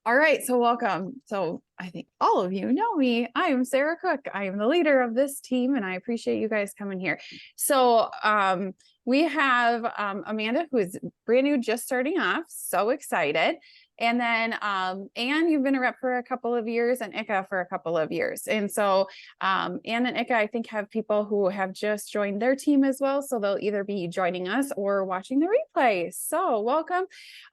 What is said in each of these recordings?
All right, so welcome. So I think all of you know me. I am Sarah Cook. I am the leader of this team, and I appreciate you guys coming here. So we have Amanda, who is brand new, just starting off. So excited. And then Anne, you've been a rep for a couple of years, and Ika for a couple of years. And so Anne and Ika, I think, have people who have just joined their team as well. So they'll either be joining us or watching the replay. So welcome.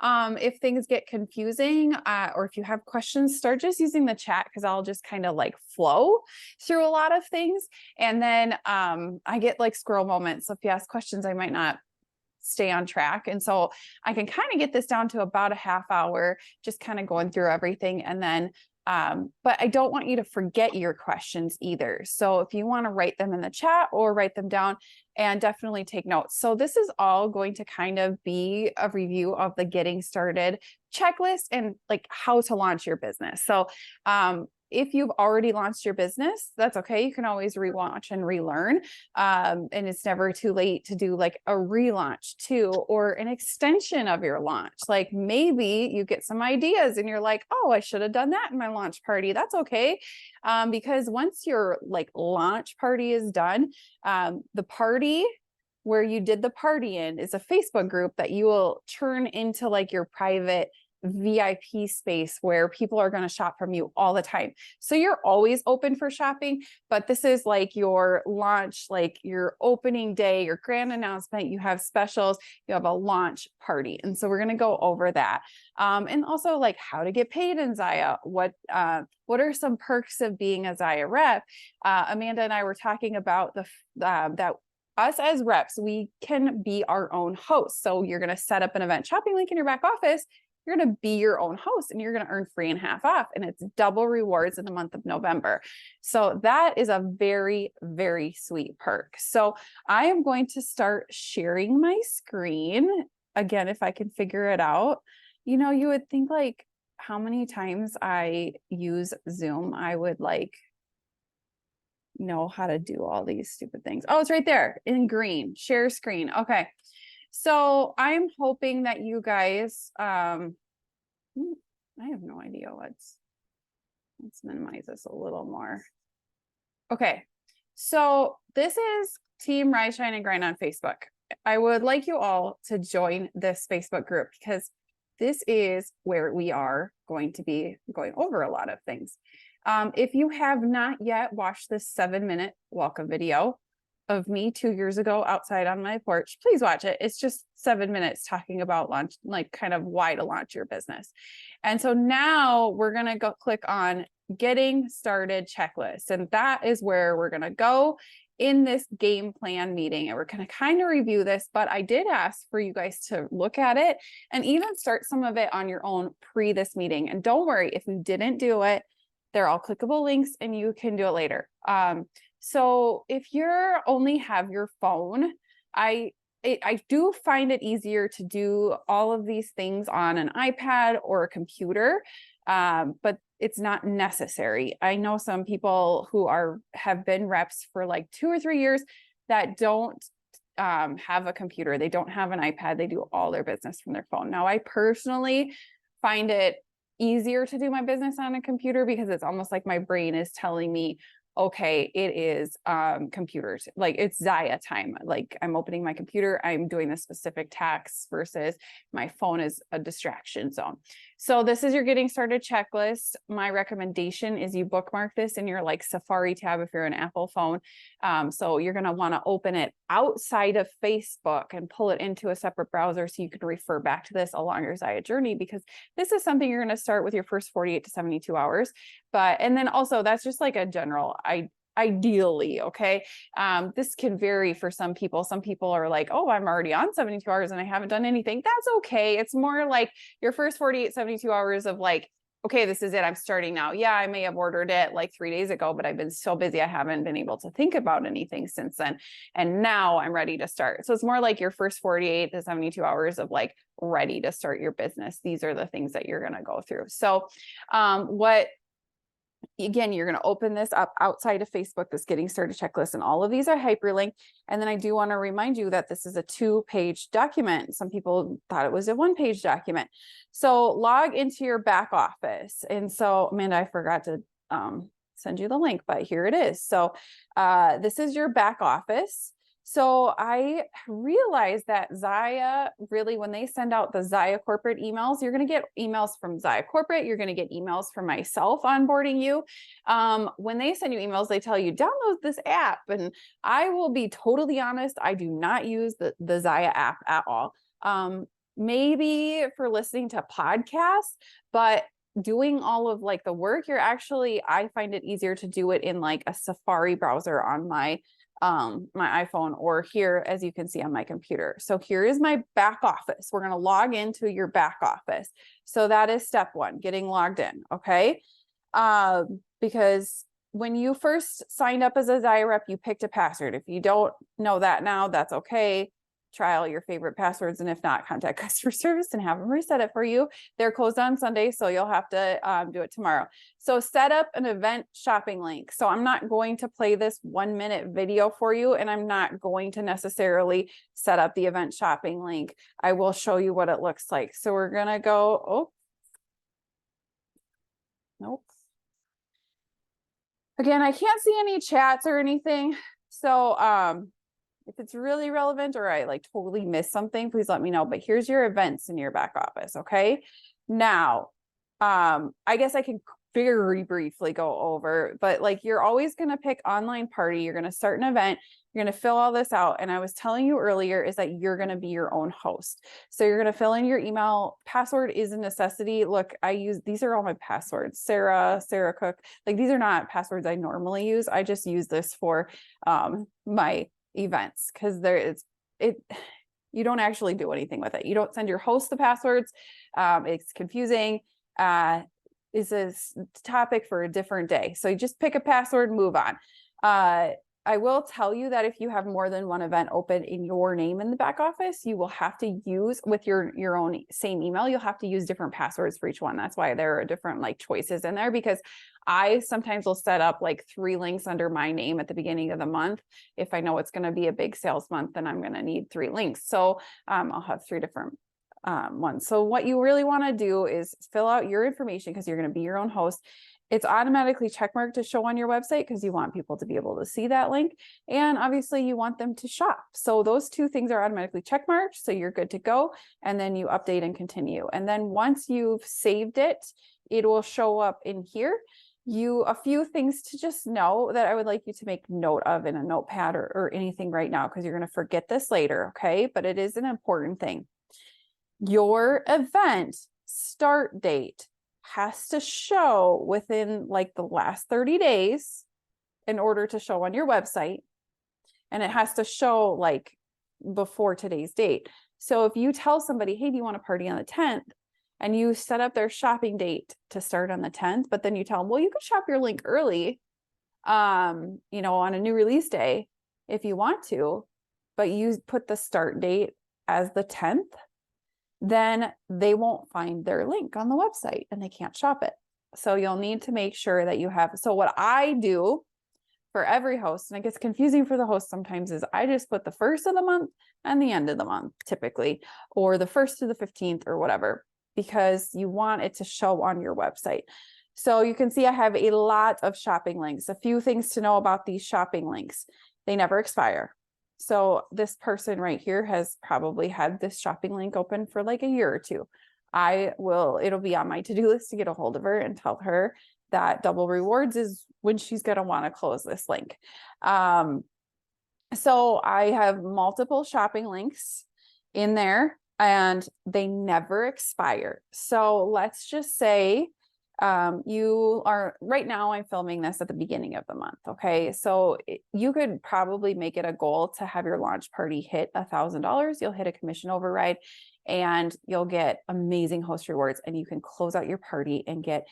If things get confusing or if you have questions, start just using the chat, because I'll just kind of like flow through a lot of things. And then I get like squirrel moments. So if you ask questions, I might not stay on track. And so I can kind of get this down to about a half hour, just kind of going through everything. And then, but I don't want you to forget your questions either. So if you want to write them in the chat or write them down, and definitely take notes. So this is all going to kind of be a review of the getting started checklist and like how to launch your business. So if you've already launched your business, that's okay. You can always relaunch and relearn. And it's never too late to do like a relaunch too, or an extension of your launch. Like maybe you get some ideas and you're like, oh, I should have done that in my launch party. That's okay. Because once your like launch party is done, the party where you did the party in is a Facebook group that you will turn into like your private VIP space where people are going to shop from you all the time. So you're always open for shopping, but this is like your launch, like your opening day, your grand announcement. You have specials, you have a launch party. And so we're going to go over that. And also like how to get paid in Zyia. What are some perks of being a Zyia rep? Amanda and I were talking about that us as reps, we can be our own host. So you're going to set up an event shopping link in your back office. You're going to be your own host and you're going to earn 3.5 off, and it's double rewards in the month of November. So that is a very, very sweet perk. So I am going to start sharing my screen again, if I can figure it out. You know, you would think like how many times I use Zoom, I would like know how to do all these stupid things. Oh, it's right there in green, share screen. Okay. So I'm hoping that you guys, I have no idea let's minimize this a little more. Okay. So this is Team Rise, Shine, and Grind on Facebook. I would like you all to join this Facebook group, because this is where we are going to be going over a lot of things. If you have not yet watched this 7-minute welcome video of me 2 years ago outside on my porch, please watch it. It's just 7 minutes talking about launch, like kind of why to launch your business. And so now we're going to go click on getting started checklist. And that is where we're going to go in this game plan meeting. And we're going to kind of review this, but I did ask for you guys to look at it and even start some of it on your own pre this meeting. And don't worry, if you didn't do it, they're all clickable links and you can do it later. So if you're only have your phone, I do find it easier to do all of these things on an iPad or a computer, but it's not necessary. I know some people who have been reps for like 2 or 3 years that don't have a computer. They don't have an iPad. They do all their business from their phone. Now, I personally find it easier to do my business on a computer because it's almost like my brain is telling me, okay, it is computers, like it's Zyia time. Like I'm opening my computer, I'm doing the specific tasks versus my phone is a distraction zone. So this is your getting started checklist. My recommendation is you bookmark this in your like Safari tab if you're an Apple phone. So you're going to want to open it outside of Facebook and pull it into a separate browser so you can refer back to this along your Zyia journey, because this is something you're going to start with your first 48 to 72 hours. And then also that's just like a general, ideally, okay. This can vary for some people. Some people are like, oh, I'm already on 72 hours and I haven't done anything. That's okay. It's more like your first 48, 72 hours of like, okay, this is it. I'm starting now. Yeah, I may have ordered it like 3 days ago, but I've been so busy. I haven't been able to think about anything since then. And now I'm ready to start. So it's more like your first 48 to 72 hours of like ready to start your business. These are the things that you're going to go through. So what Again, you're going to open this up outside of Facebook, this getting started checklist, and all of these are hyperlinked. And then I do want to remind you that this is a 2-page document. Some people thought it was a 1-page document. So log into your back office. And so, Amanda, I forgot to send you the link, but here it is. So this is your back office. So I realized that Zyia, really, when they send out the Zyia corporate emails, you're going to get emails from Zyia corporate. You're going to get emails from myself onboarding you. When they send you emails, they tell you download this app. And I will be totally honest, I do not use the Zyia app at all. Maybe for listening to podcasts, but doing all of like the work, I find it easier to do it in like a Safari browser on my iPhone, or here, as you can see on my computer. So here is my back office. We're going to log into your back office. So that is step 1, getting logged in. Okay. Because when you first signed up as a Zyia rep, you picked a password. If you don't know that now, that's okay. Try all your favorite passwords, and if not, contact customer service and have them reset it for you. They're closed on Sunday, so you'll have to do it tomorrow. So set up an event shopping link. So I'm not going to play this 1-minute video for you, and I'm not going to necessarily set up the event shopping link. I will show you what it looks like. So we're gonna go, nope. Again, I can't see any chats or anything. So if it's really relevant or I like totally missed something, please let me know. But here's your events in your back office. Okay. Now, I guess I can very briefly go over, but like you're always going to pick online party. You're going to start an event. You're going to fill all this out. And I was telling you earlier is that you're going to be your own host. So you're going to fill in your email. Password is a necessity. Look, these are all my passwords. Sarah Cook. Like these are not passwords I normally use. I just use this for my events, because you don't actually do anything with it. You don't send your host the passwords. It's confusing. Is this topic for a different day. So you just pick a password, move on. I will tell you that if you have more than one event open in your name in the back office, you will have to use with your own same email, you'll have to use different passwords for each one. That's why there are different like choices in there, because I sometimes will set up like 3 links under my name at the beginning of the month. If I know it's going to be a big sales month, then I'm going to need 3 links. So I'll have 3 different ones. So what you really want to do is fill out your information, because you're going to be your own host. It's automatically checkmarked to show on your website because you want people to be able to see that link. And obviously you want them to shop. So those 2 things are automatically checkmarked. So you're good to go. And then you update and continue. And then once you've saved it, it will show up in here. A few things to just know that I would like you to make note of in a notepad or anything right now, because you're going to forget this later. Okay. But it is an important thing. Your event start date has to show within like the last 30 days in order to show on your website. And it has to show like before today's date. So if you tell somebody, hey, do you want to party on the 10th? And you set up their shopping date to start on the 10th, but then you tell them, well, you could shop your link early, on a new release day if you want to, but you put the start date as the 10th, then they won't find their link on the website and they can't shop it. So you'll need to make sure that you have, so what I do for every host, and it gets confusing for the host sometimes, is I just put the 1st of the month and the end of the month typically, or the 1st to the 15th or whatever, because you want it to show on your website. So you can see I have a lot of shopping links. A few things to know about these shopping links. They never expire. So this person right here has probably had this shopping link open for like a year or 2. It'll be on my to-do list to get a hold of her and tell her that double rewards is when she's going to want to close this link. So I have multiple shopping links in there and they never expire. So let's just say you are right now, I'm filming this at the beginning of the month. Okay. So you could probably make it a goal to have your launch party hit $1,000. You'll hit a commission override and you'll get amazing host rewards, and you can close out your party and get,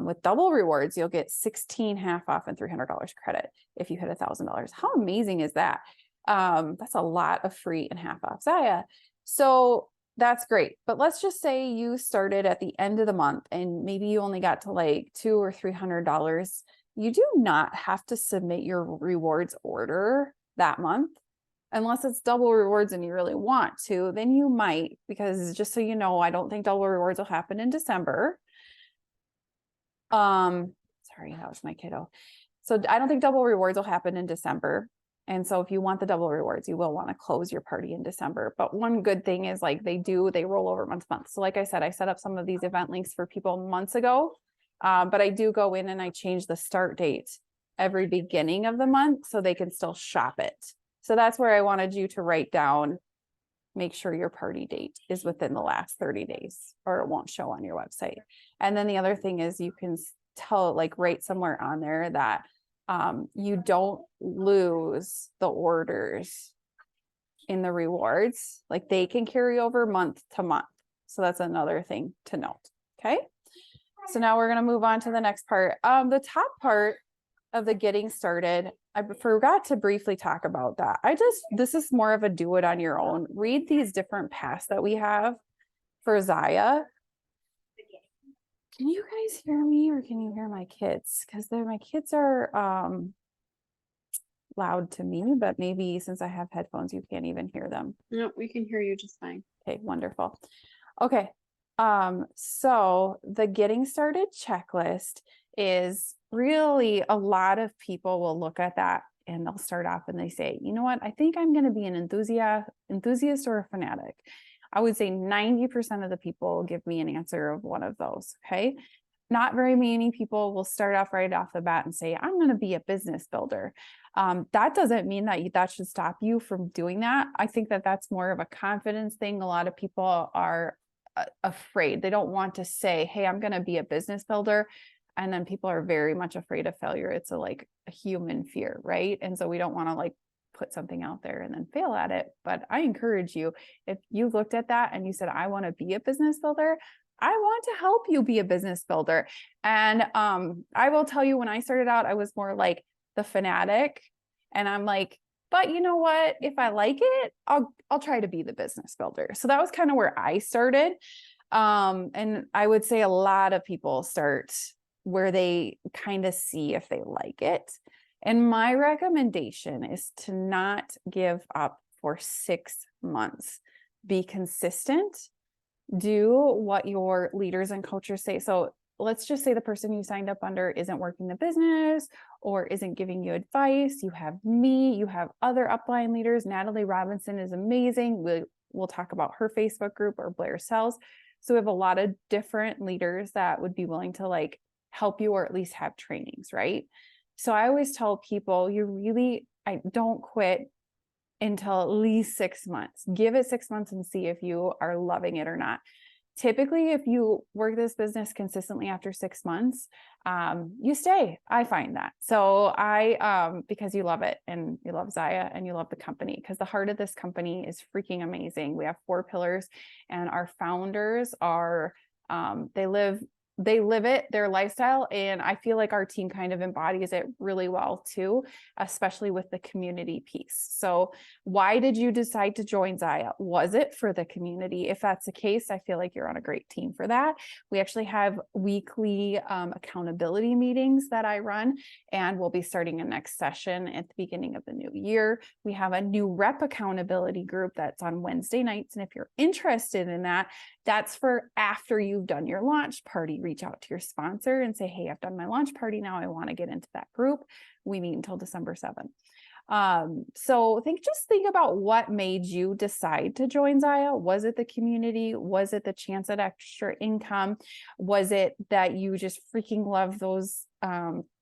with double rewards, you'll get 16 half off and $300 credit if you hit $1,000. How amazing is that? That's a lot of free and half off Zyia. So that's great. But let's just say you started at the end of the month and maybe you only got to like $200 or $300. You do not have to submit your rewards order that month. Unless it's double rewards and you really want to, then you might, because just so you know, I don't think double rewards will happen in December. Sorry, that was my kiddo. So I don't think double rewards will happen in December. And so if you want the double rewards, you will want to close your party in December. But one good thing is like they roll over month to month. So like I said, I set up some of these event links for people months ago. But I do go in and I change the start date every beginning of the month so they can still shop it. So that's where I wanted you to write down, make sure your party date is within the last 30 days or it won't show on your website. And then the other thing is you can tell, like write somewhere on there that you don't lose the orders in the rewards, like they can carry over month to month. So that's another thing to note. Okay. So now we're going to move on to the next part. The top part of the getting started, I forgot to briefly talk about that. This is more of a do it on your own. Read these different paths that we have for Zyia. Can you guys hear me or can you hear my kids? Because my kids are loud to me, but maybe since I have headphones, you can't even hear them. No, we can hear you just fine. Okay, wonderful. Okay. So the getting started checklist is really, a lot of people will look at that and they'll start off and they say, you know what, I think I'm going to be an enthusiast or a fanatic. I would say 90% of the people give me an answer of one of those. Okay. Not very many people will start off right off the bat and say, I'm going to be a business builder. That doesn't mean that should stop you from doing that. I think that that's more of a confidence thing. A lot of people are afraid. They don't want to say, hey, I'm going to be a business builder. And then people are very much afraid of failure. It's a human fear, right? And so we don't want to put something out there and then fail at it. But I encourage you, if you looked at that and you said, I want to be a business builder, I want to help you be a business builder. And I will tell you, when I started out, I was more like the fanatic. And I'm like, but you know what? If I like it, I'll try to be the business builder. So that was kind of where I started. And I would say a lot of people start where they kind of see if they like it. And my recommendation is to not give up for 6 months. Be consistent. Do what your leaders and coaches say. So let's just say the person you signed up under isn't working the business or isn't giving you advice. You have me, you have other upline leaders. Natalie Robinson is amazing. We'll talk about her Facebook group, or Blair Sells. So we have a lot of different leaders that would be willing to help you or at least have trainings, right? So I always tell people, I don't quit until at least 6 months. Give it 6 months and see if you are loving it or not. Typically, if you work this business consistently after 6 months, you stay. I find that. So because you love it and you love Zyia and you love the company, because the heart of this company is freaking amazing. We have 4 pillars and our founders are, they live it, their lifestyle. And I feel like our team kind of embodies it really well too, especially with the community piece. So why did you decide to join Zyia? Was it for the community? If that's the case, I feel like you're on a great team for that. We actually have weekly accountability meetings that I run, and we'll be starting a next session at the beginning of the new year. We have a new rep accountability group that's on Wednesday nights. And if you're interested in that, that's for after you've done your launch party. Reach out to your sponsor and say, hey, I've done my launch party. Now I want to get into that group. We meet until December 7th. So just think about what made you decide to join Zyia. Was it the community? Was it the chance at extra income? Was it that you just freaking love those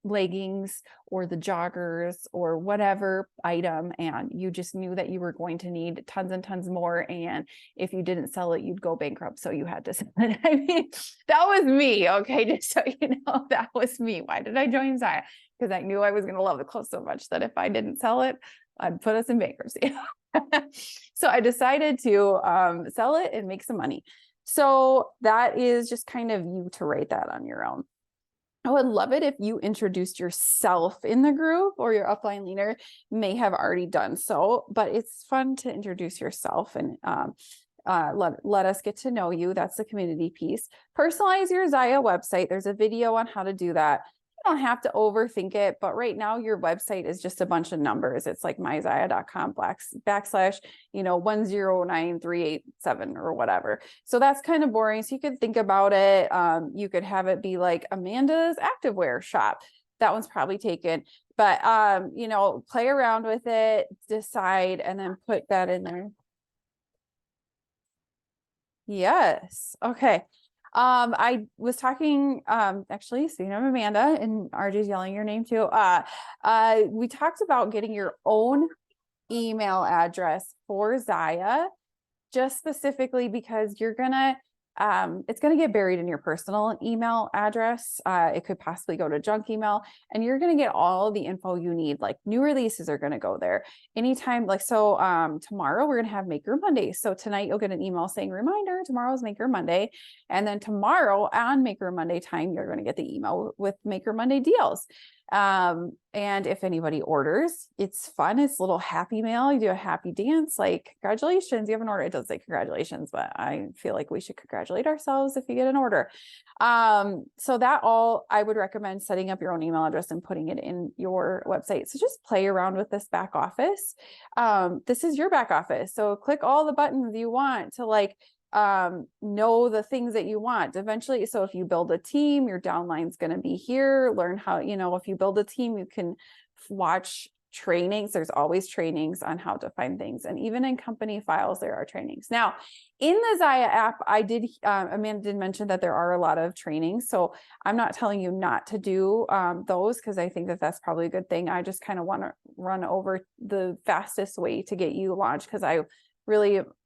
leggings or the joggers or whatever item, and you just knew that you were going to need tons and tons more, and if you didn't sell it, you'd go bankrupt, so you had to sell it? I mean, that was me. Okay, just so you know, that was me. Why did I join Zyia? Because I knew I was going to love the clothes so much that if I didn't sell it, I'd put us in bankruptcy. So I decided to sell it and make some money. So that is just kind of you to rate that on your own. I would love it if you introduced yourself in the group, or your upline leader may have already done so, but it's fun to introduce yourself. And let us get to know you. That's the community piece. Personalize your Zyia website. There's a video on how to do that. You don't have to overthink it, but right now your website is just a bunch of numbers. It's like myzyia.com / 109387 or whatever. So that's kind of boring. So you could think about it. You could have it be like Amanda's activewear shop. That one's probably taken, but play around with it, decide, and then put that in there. Yes. Okay. I was talking, actually, speaking of Amanda, and RJ's yelling your name too. We talked about getting your own email address for Zyia, just specifically because you're gonna, it's gonna get buried in your personal email address. It could possibly go to junk email, and you're gonna get all the info you need. Like new releases are gonna go there anytime. Like tomorrow we're gonna have Maker Monday. So tonight you'll get an email saying reminder, tomorrow's Maker Monday, and then tomorrow on Maker Monday time you're gonna get the email with Maker Monday deals. And if anybody orders, it's fun. It's a little happy mail. You do a happy dance, like congratulations, you have an order. It does say congratulations, but I feel like we should congratulate ourselves if you get an order. So that all, I would recommend setting up your own email address and putting it in your website. So just play around with this back office. This is your back office. So click all the buttons you want to know the things that you want eventually. So if you build a team, your downline's going to be here. Learn how, if you build a team, you can watch trainings. There's always trainings on how to find things. And even in company files, there are trainings. Now in the Zyia app, Amanda did mention that there are a lot of trainings. So I'm not telling you not to do those, because I think that that's probably a good thing. I just kind of want to run over the fastest way to get you launched, because I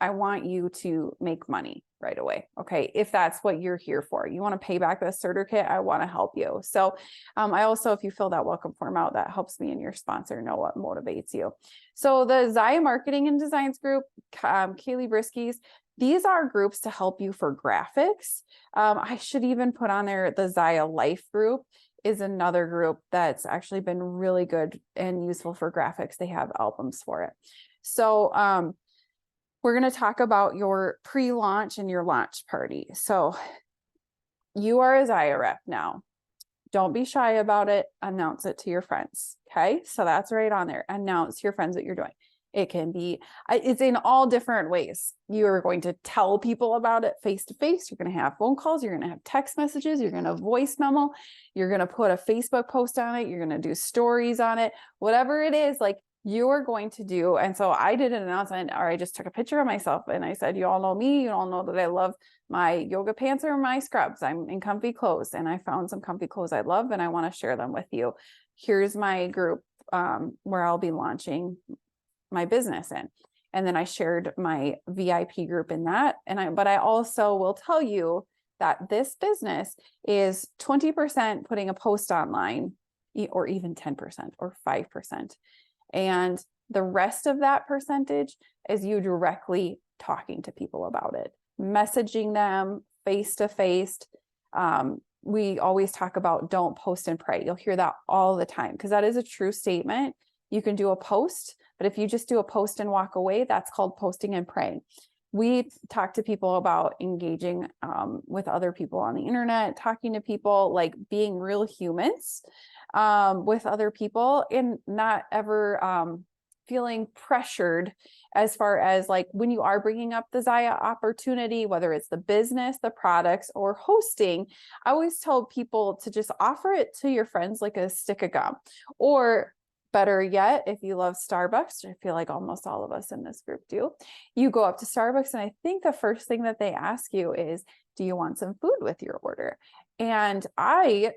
want you to make money right away. Okay. If that's what you're here for, you want to pay back the starter kit, I want to help you. So I also, if you fill that welcome form out, that helps me and your sponsor know what motivates you. So the Zyia Marketing and Designs group, Kaylee Brisky's, these are groups to help you for graphics. I should even put on there the Zyia Life group is another group that's actually been really good and useful for graphics. They have albums for it. So, we're going to talk about your pre-launch and your launch party. So you are a Zyia rep now. Don't be shy about it. Announce it to your friends. Okay. So that's right on there. Announce to your friends what you're doing. It can be, it's in all different ways. You are going to tell people about it face to face. You're going to have phone calls. You're going to have text messages. You're going to voice memo. You're going to put a Facebook post on it. You're going to do stories on it, whatever it is, you are going to do. And so I did an announcement, or I just took a picture of myself and I said, you all know me. You all know that I love my yoga pants or my scrubs. I'm in comfy clothes, and I found some comfy clothes I love and I want to share them with you. Here's my group where I'll be launching my business in. And then I shared my VIP group in that. But I also will tell you that this business is 20% putting a post online, or even 10% or 5%. And the rest of that percentage is you directly talking to people about it, messaging them face to face. We always talk about don't post and pray. You'll hear that all the time, because that is a true statement. You can do a post, but if you just do a post and walk away, that's called posting and praying. We talk to people about engaging with other people on the internet, talking to people, like being real humans with other people, and not ever feeling pressured as far as when you are bringing up the Zyia opportunity, whether it's the business, the products, or hosting. I always tell people to just offer it to your friends like a stick of gum, or better yet, if you love Starbucks, I feel like almost all of us in this group do, you go up to Starbucks and I think the first thing that they ask you is, do you want some food with your order? And I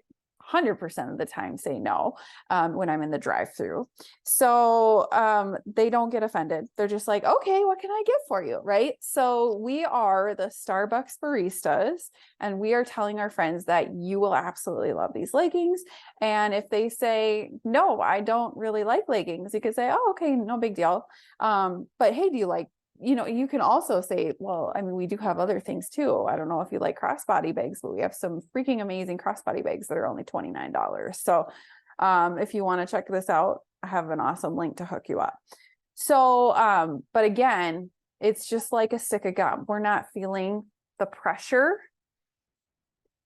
100% of the time say no when I'm in the drive-through. So they don't get offended. They're just like, okay, what can I get for you? Right? So we are the Starbucks baristas, and we are telling our friends that you will absolutely love these leggings. And if they say, no, I don't really like leggings, you could say, oh, okay, no big deal. But hey, do you like, you can also say, well, I mean, we do have other things too. I don't know if you like crossbody bags, but we have some freaking amazing crossbody bags that are only $29. So if you want to check this out, I have an awesome link to hook you up. So, but again, It's just like a stick of gum. We're not feeling the pressure.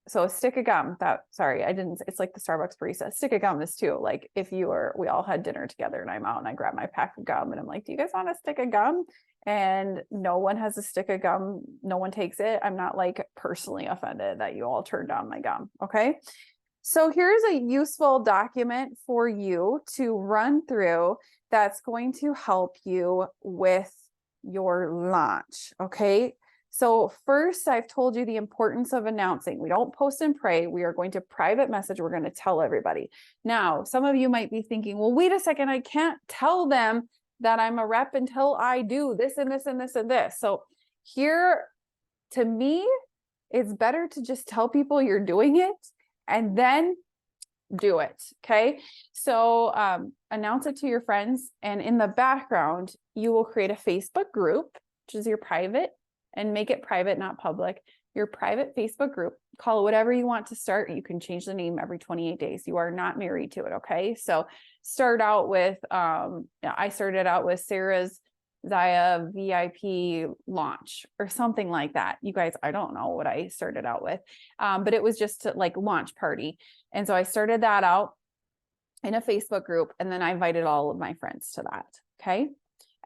So a stick of gum it's like the Starbucks barista. A stick of gum is too, like if we all had dinner together and I'm out and I grab my pack of gum and I'm like, do you guys want a stick of gum? And no one has a stick of gum. No one takes it. I'm not like personally offended that you all turned down my gum. Okay. So here's a useful document for you to run through that's going to help you with your launch. Okay. So first, I've told you the importance of announcing. We don't post and pray. We are going to private message. We're going to tell everybody. Now, some of you might be thinking, well, wait a second. I can't tell them that I'm a rep until I do this and this and this and this. So here, to me, it's better to just tell people you're doing it and then do it. Okay. So announce it to your friends. And in the background, you will create a Facebook group, which is your private, and make it private, not public. Your private Facebook group, call it whatever you want to start. You can change the name every 28 days. You are not married to it. Okay. So start out with, I started out with Sarah's Zyia VIP launch or something like that. You guys, I don't know what I started out with, but it was just like launch party. And so I started that out in a Facebook group, and then I invited all of my friends to that. Okay.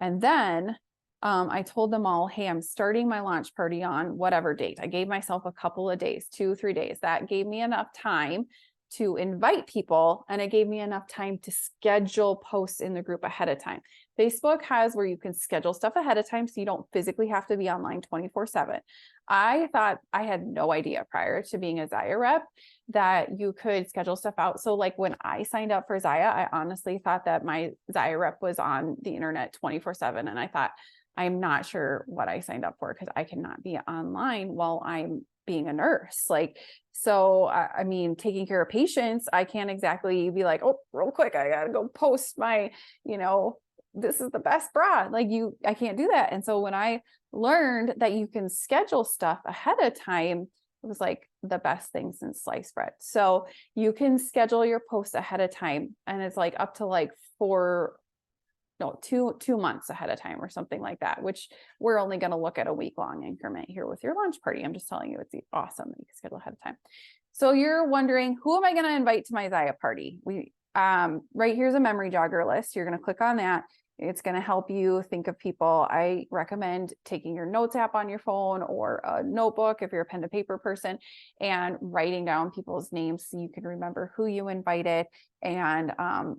And then I told them all, hey, I'm starting my launch party on whatever date. I gave myself a couple of days, 2-3 days. That gave me enough time to invite people, and it gave me enough time to schedule posts in the group ahead of time. Facebook has where you can schedule stuff ahead of time so you don't physically have to be online 24/7. I thought, I had no idea prior to being a Zyia rep that you could schedule stuff out. So like when I signed up for Zyia, I honestly thought that my Zyia rep was on the internet 24/7. And I thought, I'm not sure what I signed up for because I cannot be online while I'm being a nurse. Like, so, I mean, taking care of patients, I can't exactly be like, oh, real quick, I got to go post my, this is the best bra. Like I can't do that. And so when I learned that you can schedule stuff ahead of time, it was like the best thing since sliced bread. So you can schedule your posts ahead of time, and it's like up to like 2 months ahead of time or something like that, which we're only going to look at a week-long increment here with your launch party. I'm just telling you, it's awesome that you can schedule ahead of time. So you're wondering, who am I going to invite to my Zyia party? Right here's a memory jogger list. You're going to click on that. It's going to help you think of people. I recommend taking your notes app on your phone or a notebook if you're a pen to paper person, and writing down people's names so you can remember who you invited. And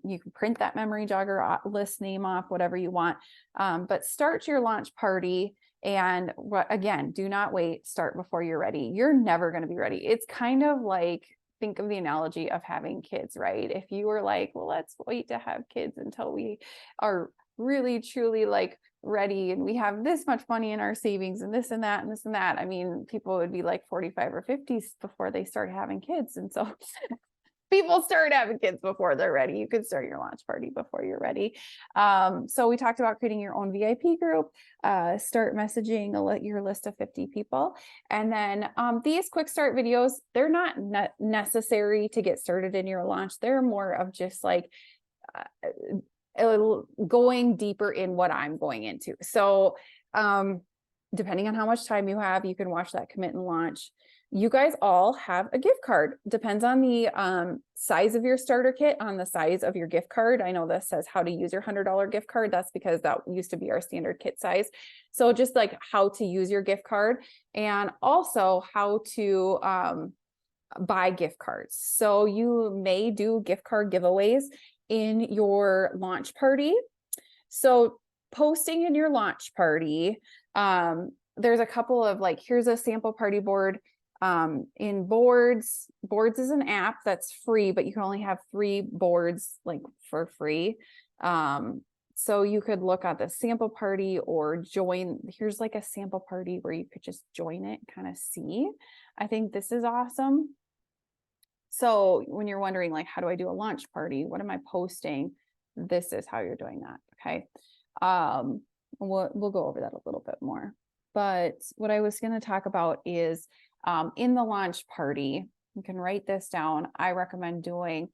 you can print that memory jogger list name off, whatever you want. But start your launch party. And again, do not wait. Start before you're ready. You're never going to be ready. It's kind of like, think of the analogy of having kids, right? If you were like, well, let's wait to have kids until we are really truly like ready and we have this much money in our savings and this and that and this and that. I mean, people would be like 45 or 50 before they start having kids. And so people start having kids before they're ready. You could start your launch party before you're ready. So we talked about creating your own VIP group, start messaging your list of 50 people. And then these quick start videos, they're not necessary to get started in your launch. They're more of just like going deeper in what I'm going into. So depending on how much time you have, you can watch that commit and launch. You guys all have a gift card. Depends on the size of your starter kit, on the size of your gift card. I know this says how to use your $100 gift card. That's because that used to be our standard kit size. So just like how to use your gift card, and also how to buy gift cards. So you may do gift card giveaways in your launch party. So posting in your launch party, there's a couple of like, here's a sample party board. In Boards is an app that's free, but you can only have 3 boards like for free. So you could look at the sample party or join. Here's like a sample party where you could just join it, kind of see. I think this is awesome. So when you're wondering, like, how do I do a launch party? What am I posting? This is how you're doing that. Okay. We'll go over that a little bit more. But what I was going to talk about is in the launch party, you can write this down. I recommend doing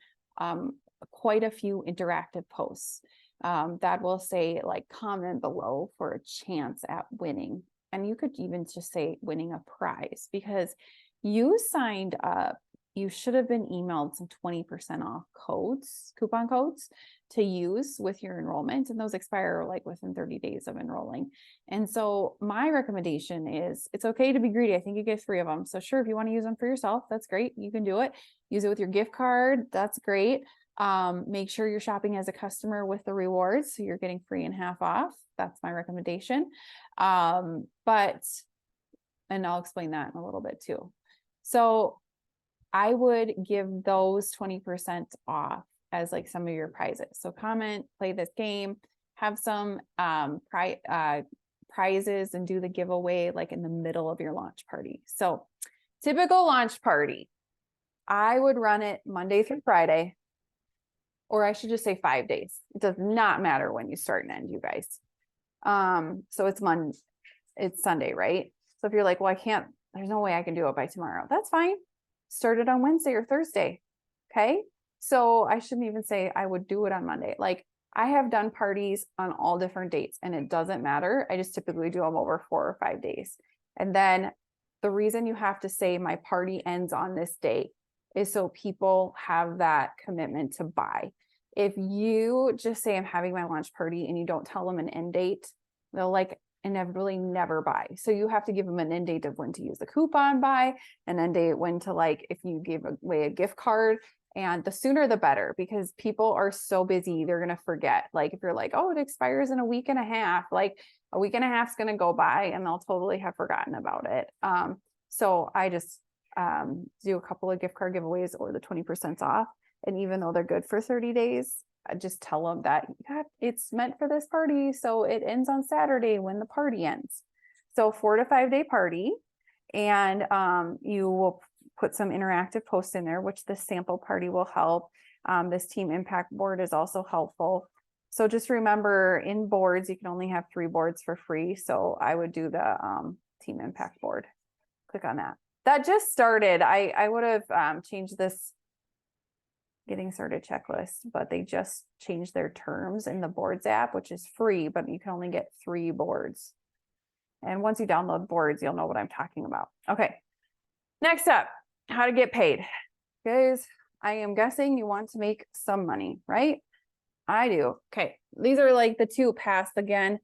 quite a few interactive posts. that will say like comment below for a chance at winning. And you could even just say winning a prize because you signed up. You should have been emailed some 20% off coupon codes to use with your enrollment. And those expire like within 30 days of enrolling. And so my recommendation is it's okay to be greedy. I think you get 3 of them. So sure, if you want to use them for yourself, that's great. You can do it. Use it with your gift card. That's great. Make sure you're shopping as a customer with the rewards. So you're getting free and half off. That's my recommendation. And I'll explain that in a little bit too. So I would give those 20% off as like some of your prizes. So comment, play this game, have some prizes and do the giveaway like in the middle of your launch party. So typical launch party, I would run it Monday through Friday, or I should just say 5 days. It does not matter when you start and end, you guys. So it's Sunday, right? So if you're like, well, there's no way I can do it by tomorrow. That's fine. Start it on Wednesday or Thursday. Okay. So I shouldn't even say I would do it on Monday. Like I have done parties on all different dates and it doesn't matter. I just typically do them over 4 or 5 days. And then the reason you have to say my party ends on this date is so people have that commitment to buy. If you just say I'm having my launch party and you don't tell them an end date, they'll like inevitably never buy. So you have to give them an end date of when to use the coupon buy, an end date when to like, if you give away a gift card, and the sooner the better, because people are so busy, they're going to forget. Like if you're like, oh, it expires in a week and a half, like a week and a half is going to go by and they'll totally have forgotten about it. So I just do a couple of gift card giveaways or the 20% off. And even though they're good for 30 days, I just tell them that it's meant for this party. So it ends on Saturday when the party ends. So 4 to 5 day party. And you will put some interactive posts in there, which the sample party will help. This team impact board is also helpful. So just remember in boards, you can only have 3 boards for free. So I would do the team impact board. Click on that. That just started. I would have changed this getting started checklist, but they just changed their terms in the boards app, which is free, but you can only get 3 boards. And once you download boards, you'll know what I'm talking about. Okay. Next up, how to get paid. Guys, I am guessing you want to make some money, right? I do. Okay. These are like the 2 past again.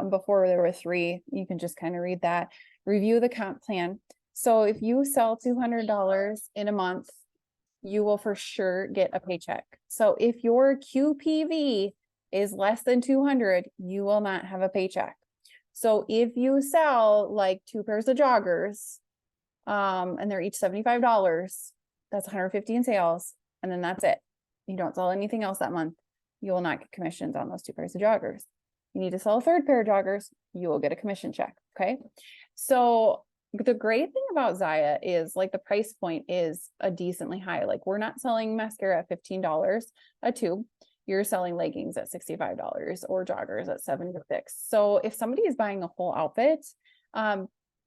Before there were 3, you can just kind of read that. Review the comp plan. So if you sell $200 in a month, you will for sure get a paycheck. So if your QPV is less than 200, you will not have a paycheck. So if you sell like 2 pairs of joggers, and they're each $75, that's $150 in sales. And then that's it. You don't sell anything else that month. You will not get commissions on those 2 pairs of joggers. You need to sell a 3rd pair of joggers, you will get a commission check. Okay. So the great thing about Zyia is like the price point is a decently high. Like we're not selling mascara at $15 a tube. You're selling leggings at $65 or joggers at $76. So if somebody is buying a whole outfit,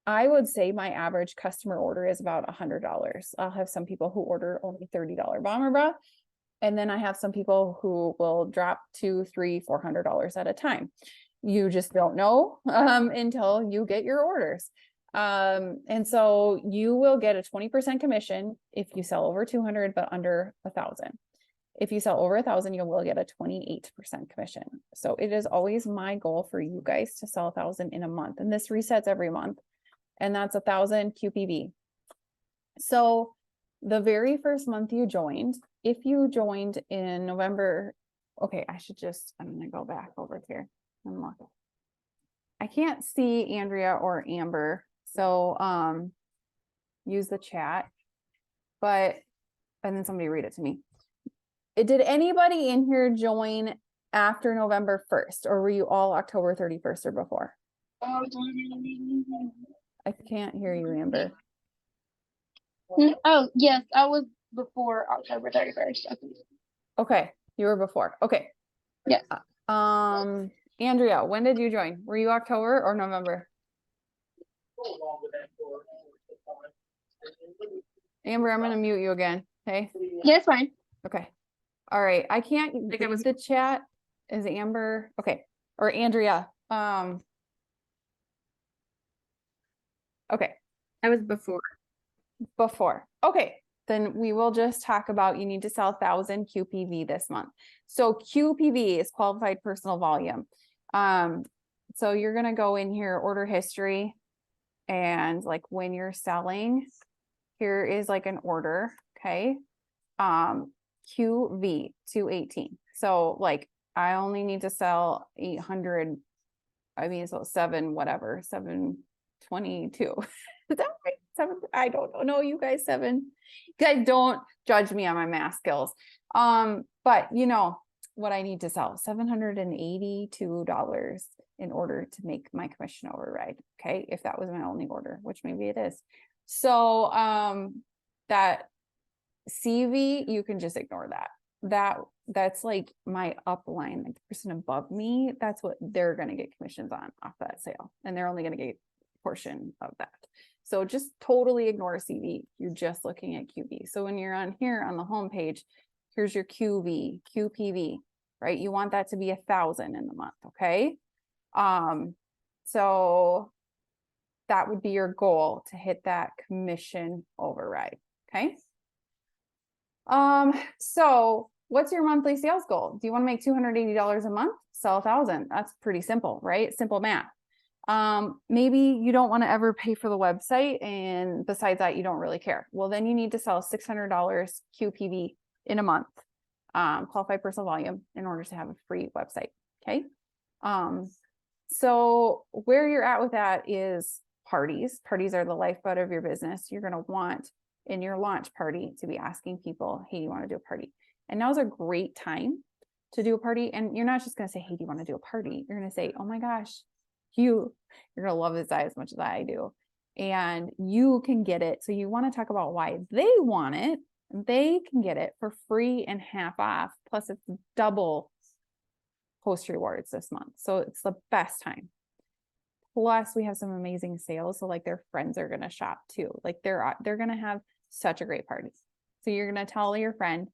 I would say my average customer order is about $100. I'll have some people who order only $30 bomber bra. And then I have some people who will drop $200, $300, $400 at a time. You just don't know until you get your orders. And so you will get a 20% commission if you sell over 200, but under 1,000. If you sell over 1,000, you will get a 28% commission. So it is always my goal for you guys to sell 1,000 in a month. And this resets every month. And that's 1,000 QPV. So the very first month you joined, if you joined in November, okay, I'm going to go back over here and look. I can't see Andrea or Amber. So use the chat, and then somebody read it to me. Did anybody in here join after November 1st, or were you all October 31st or before? I can't hear you, Amber. Oh, yes, I was before October 31st. Okay, you were before. Okay. Yes. Andrea, when did you join? Were you October or November? Amber, I'm going to mute you again. Okay. Yes, fine. Okay. All right. I can't read the chat. is Amber, okay, or Andrea, okay, I was before. before. Okay, then we will just talk about you need to sell 1,000 QPV this month. So QPV is qualified personal volume. So you're gonna go in here, order history, and like when you're selling, here is like an order, okay? QV 218. So like I only need to sell 800. I mean, so 722. Is that right? I don't know, you guys, 7. You guys don't judge me on my math skills. But you know what I need to sell, $782 in order to make my commission override. Okay, if that was my only order, which maybe it is. So that CV, you can just ignore that. That's like my upline, like the person above me, that's what they're going to get commissions on off that sale. And they're only going to get a portion of that. So just totally ignore CV. You're just looking at QV. So when you're on here on the home page, here's your QPV, right? You want that to be 1,000 in the month. Okay. So that would be your goal, to hit that commission override. Okay. So what's your monthly sales goal? Do you want to make $280 a month? Sell 1,000. That's pretty simple, right? Simple math. Maybe you don't want to ever pay for the website, and besides that, you don't really care. Well, then you need to sell $600 QPV in a month, qualified personal volume, in order to have a free website. Okay. So where you're at with that is parties. Parties are the lifeblood of your business. You're going to want in your launch party to be asking people, hey, do you want to do a party? And now's a great time to do a party. And you're not just going to say, hey, do you want to do a party? You're going to say, oh my gosh, you're going to love this as much as I do. And you can get it. So you want to talk about why they want it. They can get it for free and half off. Plus it's double host rewards this month. So it's the best time. Plus we have some amazing sales. So like their friends are going to shop too. Like they're going to have such a great party. So you're going to tell your friend,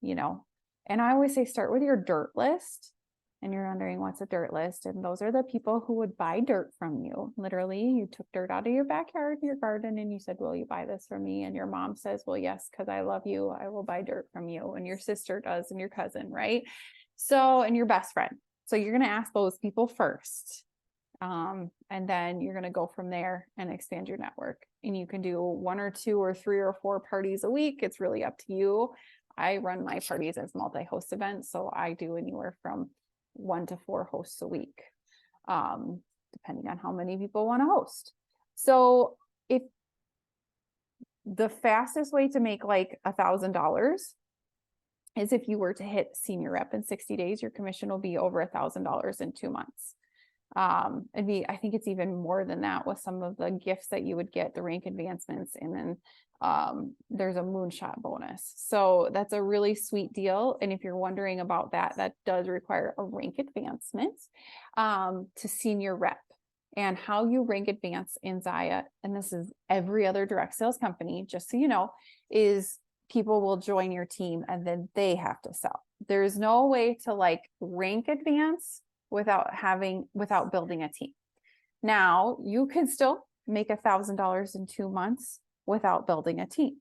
you know, and I always say, start with your dirt list. And you're wondering what's a dirt list. And those are the people who would buy dirt from you. Literally, you took dirt out of your backyard, your garden, and you said, will you buy this from me? And your mom says, well, yes, because I love you. I will buy dirt from you. And your sister does, and your cousin, right? So, and your best friend. So you're going to ask those people first. And then you're going to go from there and expand your network. And you can do 1 or 2 or 3 or 4 parties a week. It's really up to you. I run my parties as multi-host events. So I do anywhere from 1 to 4 hosts a week, depending on how many people want to host. So if the fastest way to make like $1,000 is if you were to hit senior rep in 60 days, your commission will be over $1,000 in 2 months. I think it's even more than that with some of the gifts that you would get, the rank advancements, and then there's a moonshot bonus. So that's a really sweet deal. And if you're wondering about that, that does require a rank advancement to senior rep. And how you rank advance in Zyia, and this is every other direct sales company, just so you know, is people will join your team and then they have to sell. There's no way to like rank advance without building a team. Now you can still make $1,000 in 2 months without building a team.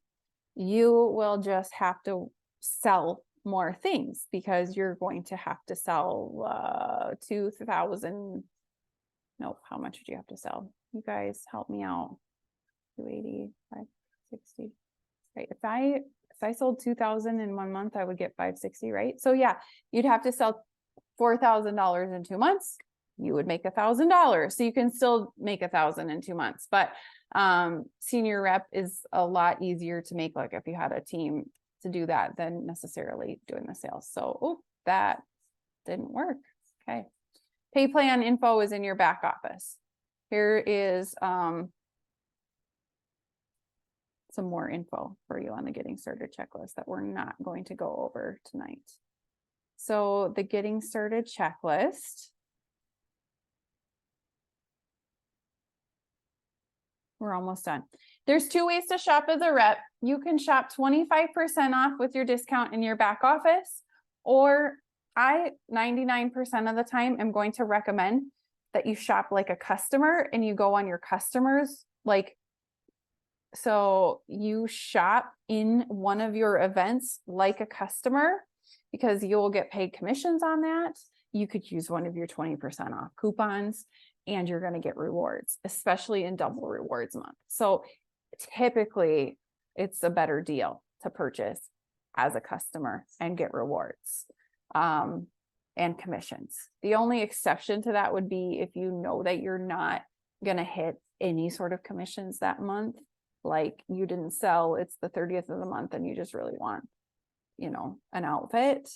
You will just have to sell more things because you're going to have to sell 2,000. Nope. How much would you have to sell? You guys help me out. 280, 560. Right. If I sold 2,000 in 1 month, I would get 560, right? So yeah, you'd have to sell $4,000 in 2 months. You would make $1,000. So you can still make 1,000 in 2 months, but senior rep is a lot easier to make, like if you had a team to do that than necessarily doing the sales. So that didn't work. Okay. Pay plan info is in your back office. Here is some more info for you on the getting started checklist that we're not going to go over tonight. So the getting started checklist. We're almost done. There's 2 ways to shop as a rep. You can shop 25% off with your discount in your back office, or I 99% of the time am going to recommend that you shop like a customer and you go on your customers, like, so you shop in one of your events like a customer, because you will get paid commissions on that. You could use one of your 20% off coupons and you're going to get rewards, especially in double rewards month. So typically it's a better deal to purchase as a customer and get rewards and commissions. The only exception to that would be if you know that you're not going to hit any sort of commissions that month, like you didn't sell, it's the 30th of the month and you just really want, you know, an outfit,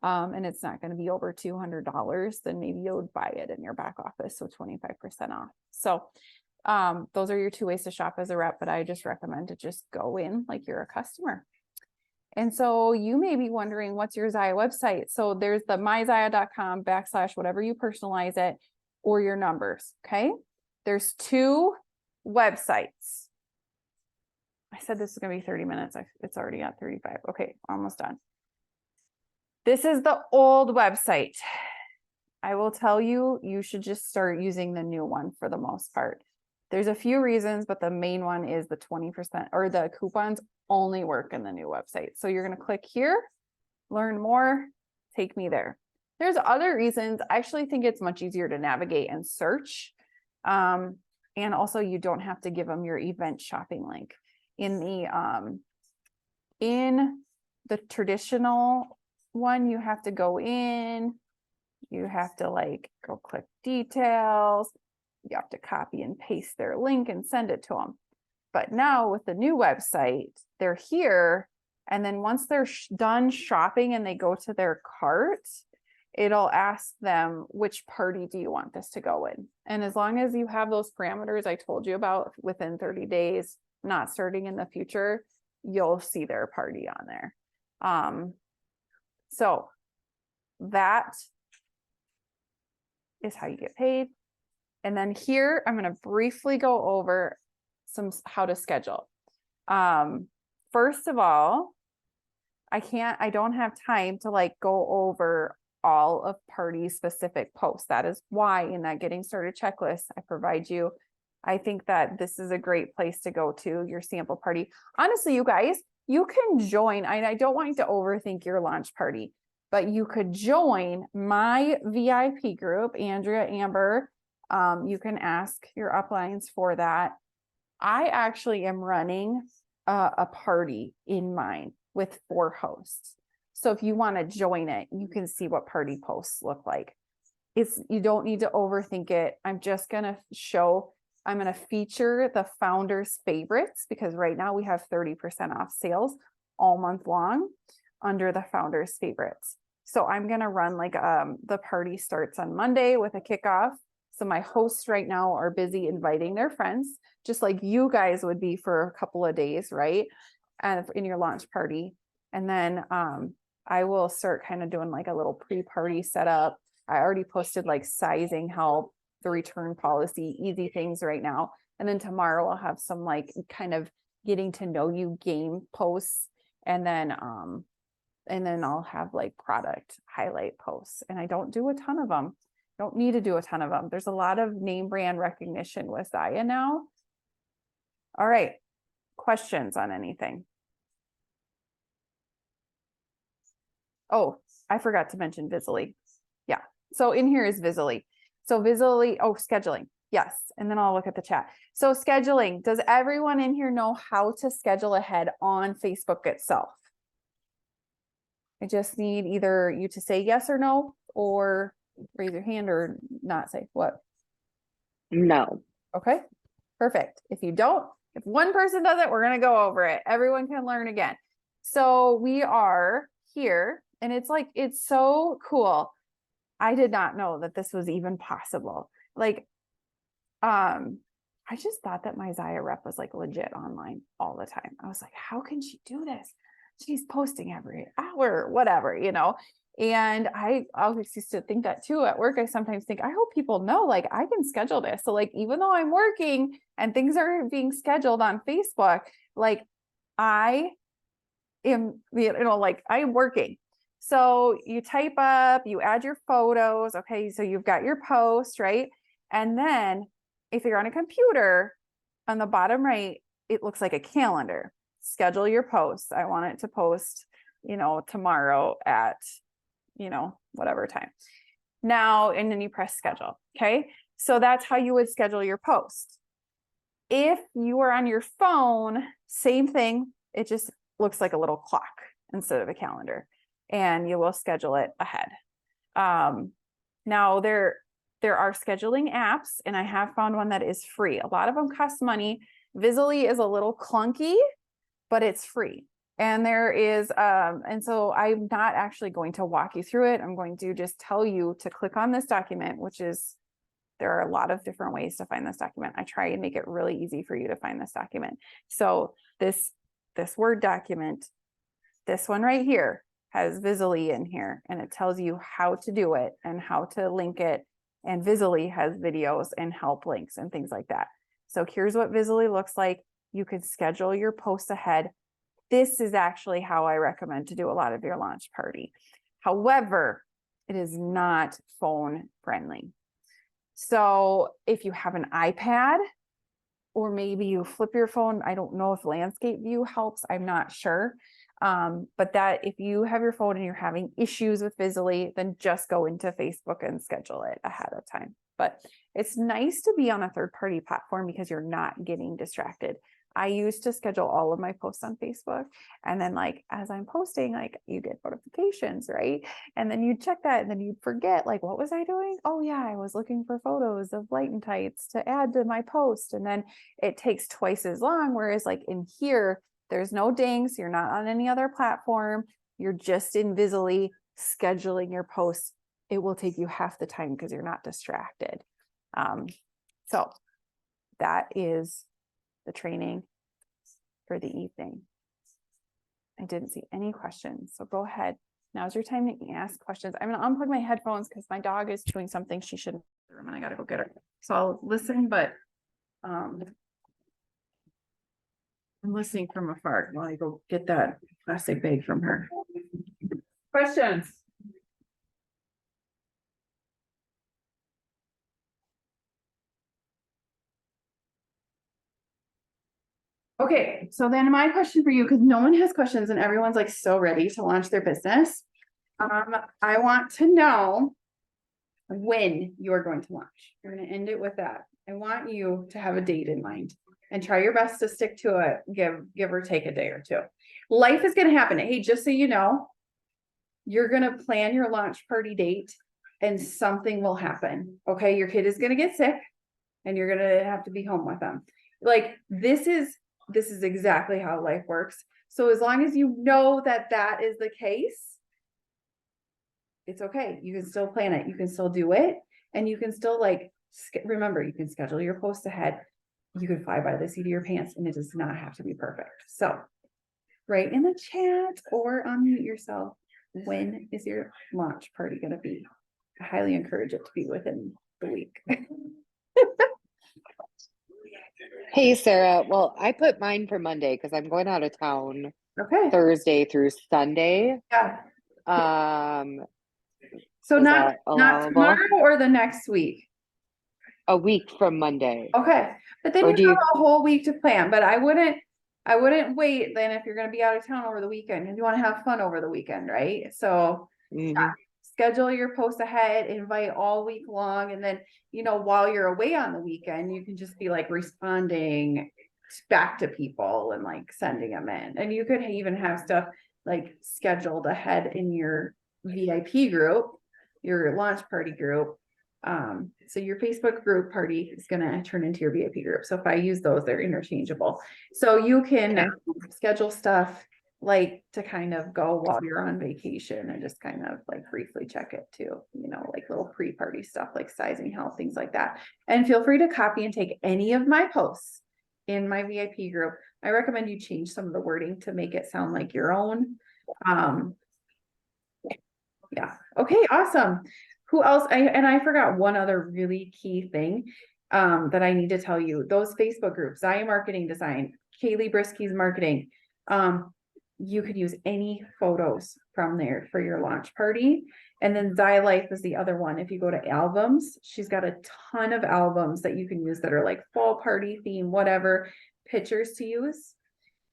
and it's not going to be over $200, then maybe you would buy it in your back office, so 25% off. So those are your two ways to shop as a rep, but I just recommend to just go in like you're a customer. And so you may be wondering, what's your Zyia website? So there's the myzyia.com / whatever you personalize it, or your numbers. Okay. There's two websites. I said this is going to be 30 minutes. It's already at 35. Okay. Almost done. This is the old website. I will tell you, you should just start using the new one for the most part. There's a few reasons, but the main one is the 20% or the coupons only work in the new website. So you're going to click here, learn more, take me there. There's other reasons. I actually think it's much easier to navigate and search. And also you don't have to give them your event shopping link. In the traditional one, you have to go in, you have to like go click details, you have to copy and paste their link and send it to them. But now with the new website, they're here. And then once they're done shopping and they go to their cart, it'll ask them, which party do you want this to go in? And as long as you have those parameters I told you about within 30 days, not starting in the future, you'll see their party on there. So that is how you get paid. And then here, I'm going to briefly go over how to schedule. First of all, I don't have time to like go over all of party specific posts. That is why in that getting started checklist, I provide you. I think that this is a great place to go to your sample party. Honestly, you guys, you can join. I don't want you to overthink your launch party, but you could join my VIP group, Andrea, Amber. You can ask your uplines for that. I actually am running a party in mine with 4 hosts. So if you want to join it, you can see what party posts look like. You don't need to overthink it. I'm just going to I'm going to feature the founders favorites, because right now we have 30% off sales all month long under the founders favorites. So I'm going to run like the party starts on Monday with a kickoff. So my hosts right now are busy inviting their friends, just like you guys would be for a couple of days, right? And in your launch party. And then I will start kind of doing like a little pre-party setup. I already posted like sizing help, the return policy, easy things right now. And then tomorrow I'll have some like kind of getting to know you game posts. And then I'll have like product highlight posts. And I don't do a ton of them. Don't need to do a ton of them. There's a lot of name brand recognition with Zyia now. All right. Questions on anything? Oh, I forgot to mention Visibly. Yeah. So in here is Visibly. So Visibly, scheduling. Yes. And then I'll look at the chat. So scheduling, does everyone in here know how to schedule ahead on Facebook itself? I just need either you to say yes or no, or raise your hand or not say what. No. Okay, perfect. If one person does it, we're going to go over it. Everyone can learn again. So we are here and it's so cool. I did not know that this was even possible. Like, I just thought that my Zyia rep was like legit online all the time. I was like, how can she do this? She's posting every hour, whatever, you know? And I always used to think that too at work. I sometimes think, I hope people know, like, I can schedule this. So like, even though I'm working and things are being scheduled on Facebook, like I am, like I'm working. So you type up, you add your photos. Okay. So you've got your post, right? And then if you're on a computer, on the bottom right, it looks like a calendar. Schedule your post. I want it to post, tomorrow at, whatever time. Now, and then you press schedule. Okay. So that's how you would schedule your post. If you are on your phone, same thing. It just looks like a little clock instead of a calendar, and you will schedule it ahead. Now there are scheduling apps, and I have found one that is free. A lot of them cost money. Visibly is a little clunky, but it's free. And there is, and so I'm not actually going to walk you through it. I'm going to just tell you to click on this document, which is, there are a lot of different ways to find this document. I try and make it really easy for you to find this document. So this Word document, this one right here, has Visibly in here, and it tells you how to do it and how to link it. And Visibly has videos and help links and things like that. So here's what Visibly looks like. You could schedule your posts ahead. This is actually how I recommend to do a lot of your launch party. However, it is not phone friendly. So if you have an iPad, or maybe you flip your phone, I don't know if landscape view helps, I'm not sure. But that if you have your phone and you're having issues with Visibly, then just go into Facebook and schedule it ahead of time. But it's nice to be on a third-party platform because you're not getting distracted. I used to schedule all of my posts on Facebook, and then as I'm posting, you get notifications, right? And then you check that, and then you forget, what was I doing? Oh yeah, I was looking for photos of light and tights to add to my post. And then it takes twice as long. Whereas in here, there's no dings. You're not on any other platform. You're just in Visibly scheduling your posts. It will take you half the time because you're not distracted. So that is the training for the evening. I didn't see any questions, so go ahead. Now's your time to ask questions. I'm going to unplug my headphones because my dog is chewing something she shouldn't, and I got to go get her. So I'll listen, but I'm listening from afar while I go get that plastic bag from her. Questions? Okay, so then my question for you, because no one has questions and everyone's so ready to launch their business. I want to know when you are going to launch. We're going to end it with that. I want you to have a date in mind and try your best to stick to it. Give or take a day or two. Life is going to happen. Hey, just so you know, you're going to plan your launch party date and something will happen. Okay, your kid is going to get sick and you're going to have to be home with them. This is exactly how life works. So as long as you know that that is the case, it's okay. You can still plan it. You can still do it. And you can still remember, you can schedule your posts ahead. You can fly by the seat of your pants, and it does not have to be perfect. So write in the chat or unmute yourself. When is your launch party going to be? I highly encourage it to be within the week. Hey, Sarah. Well, I put mine for Monday because I'm going out of town Okay. Thursday through Sunday. Yeah. So Is not that allowable? tomorrow or the next week. A week from Monday. Okay. But then Or you do you- have a whole week to plan. But I wouldn't wait then if you're going to be out of town over the weekend and you want to have fun over the weekend, right? So Mhm. schedule your post ahead, invite all week long, and then while you're away on the weekend, you can just be responding back to people and sending them in. And you could even have stuff scheduled ahead in your VIP group, your launch party group. So your Facebook group party is going to turn into your VIP group. So if I use those, they're interchangeable. So you can schedule stuff to kind of go while you're on vacation and just kind of briefly check it too, little pre-party stuff like sizing help, things like that. And feel free to copy and take any of my posts in my VIP group. I recommend you change some of the wording to make it sound like your own. Yeah. Okay. Awesome. Who else? I forgot one other really key thing that I need to tell you. Those Facebook groups, Zyia Marketing Design, Kaylee Brisky's marketing. you could use any photos from there for your launch party. And then Zyia Life is the other one. If you go to albums, she's got a ton of albums that you can use that are like fall party theme, whatever, pictures to use.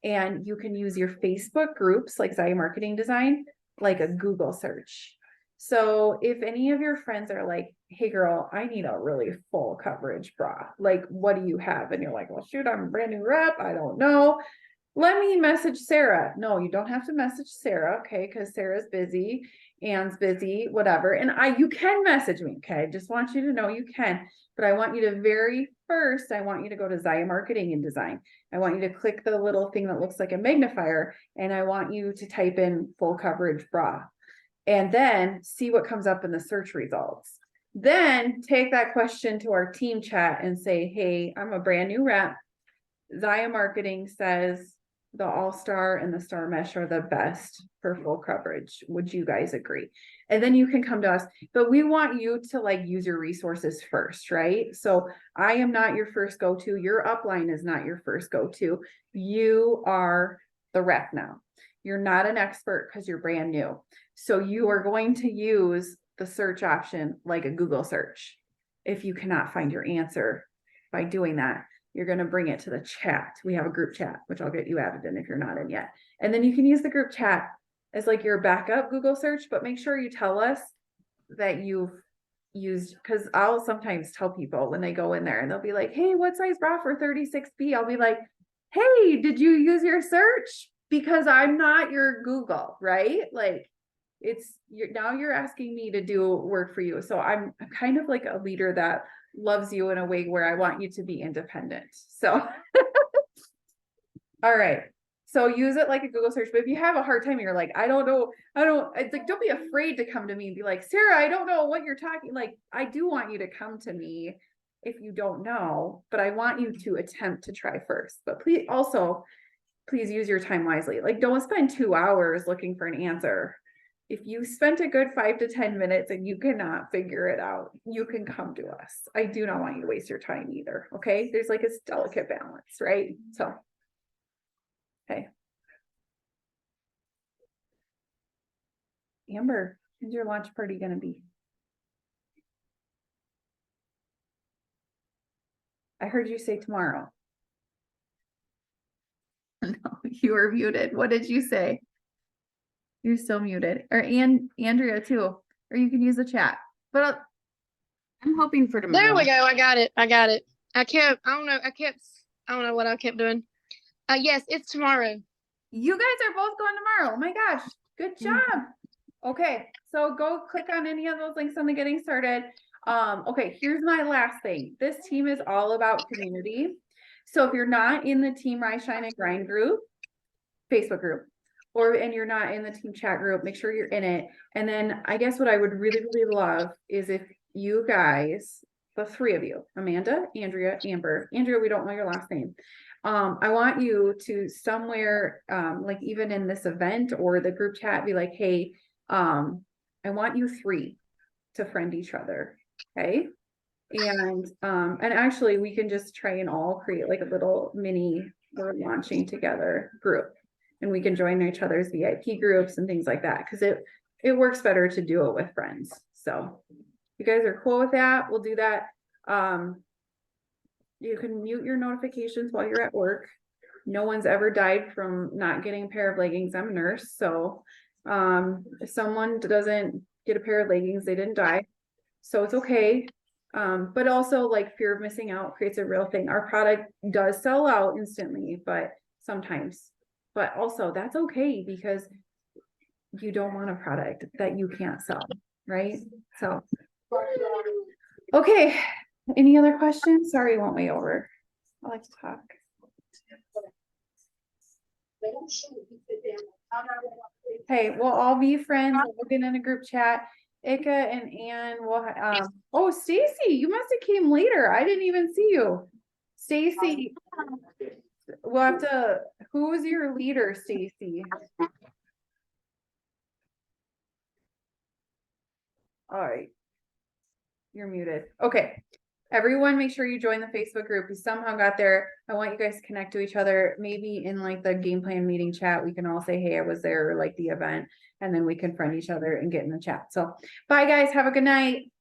And you can use your Facebook groups like Zyia Marketing Design, like a Google search. So if any of your friends are like, hey girl, I need a really full coverage bra, like what do you have? And you're like, well, shoot, I'm a brand new rep. I don't know. Let me message Sarah. No, you don't have to message Sarah, okay? Because Sarah's busy, Anne's busy, whatever. And you can message me, okay? I just want you to know you can. But I want you to I want you to go to Zyia Marketing and Design. I want you to click the little thing that looks like a magnifier, and I want you to type in full coverage bra. And then see what comes up in the search results. Then take that question to our team chat and say, hey, I'm a brand new rep. Zyia Marketing says the All-Star and the Star Mesh are the best for full coverage. Would you guys agree? And then you can come to us, but we want you to like use your resources first, right? So I am not your first go-to. Your upline is not your first go-to. You are the rep now. You're not an expert because you're brand new. So you are going to use the search option like a Google search. If you cannot find your answer by doing that, you're going to bring it to the chat. We have a group chat, which I'll get you added in if you're not in yet. And then you can use the group chat as like your backup Google search, but make sure you tell us that you've used, because I'll sometimes tell people when they go in there and they'll be like, hey, what size bra for 36B? I'll be like, hey, did you use your search? Because I'm not your Google, right? Like now you're asking me to do work for you. So I'm kind of like a leader that loves you in a way where I want you to be independent. So, all right. So use it like a Google search, but if you have a hard time, you're like, I don't know. It's like, don't be afraid to come to me and be like, Sarah, I don't know what you're talking. Like, I do want you to come to me if you don't know, but I want you to attempt to try first, but please use your time wisely. Like, don't spend 2 hours looking for an answer. If you spent a good 5 to 10 minutes and you cannot figure it out, you can come to us. I do not want you to waste your time either. Okay. There's like a delicate balance, right? So, okay. Amber, when's your launch party going to be? I heard you say tomorrow. No, you were muted. What did you say? You're still muted. Or Andrea too. Or you can use the chat. But I'm hoping for tomorrow. There we go. I got it. I don't know what I kept doing. Yes, it's tomorrow. You guys are both going tomorrow. Oh my gosh. Good job. Okay. So go click on any of those links on the getting started. Okay. Here's my last thing. This team is all about community. So if you're not in the Team Rise, Shine, and Grind group, Facebook group, and you're not in the team chat group, make sure you're in it. And then I guess what I would really, really love is if you guys, the 3 of you, Amanda, Andrea, Amber, we don't know your last name. I want you to somewhere, like even in this event or the group chat, be like, hey, I want you 3 to friend each other. Okay. And actually we can just try and all create like a little mini, we're launching together group. And we can join each other's VIP groups and things like that. Cause it works better to do it with friends. So you guys are cool with that. We'll do that. You can mute your notifications while you're at work. No one's ever died from not getting a pair of leggings. I'm a nurse. So, if someone doesn't get a pair of leggings, they didn't die. So it's okay. But also like fear of missing out creates a real thing. Our product does sell out instantly, but sometimes. But also that's okay because you don't want a product that you can't sell, right? So, okay. Any other questions? Sorry, went way over. I like to talk. Hey, we'll all be friends. We'll get in a group chat. Ika and Ann will, oh, Stacy, you must have came later. I didn't even see you. Stacy, we'll have to, who was your leader, Stacy? All right. You're muted. Okay. everyone make sure you join the Facebook group. We somehow got there. I want you guys to connect to each other. Maybe in like the game plan meeting chat, we can all say, hey, I was there, or like the event, and then we can friend each other and get in the chat. So bye guys. Have a good night.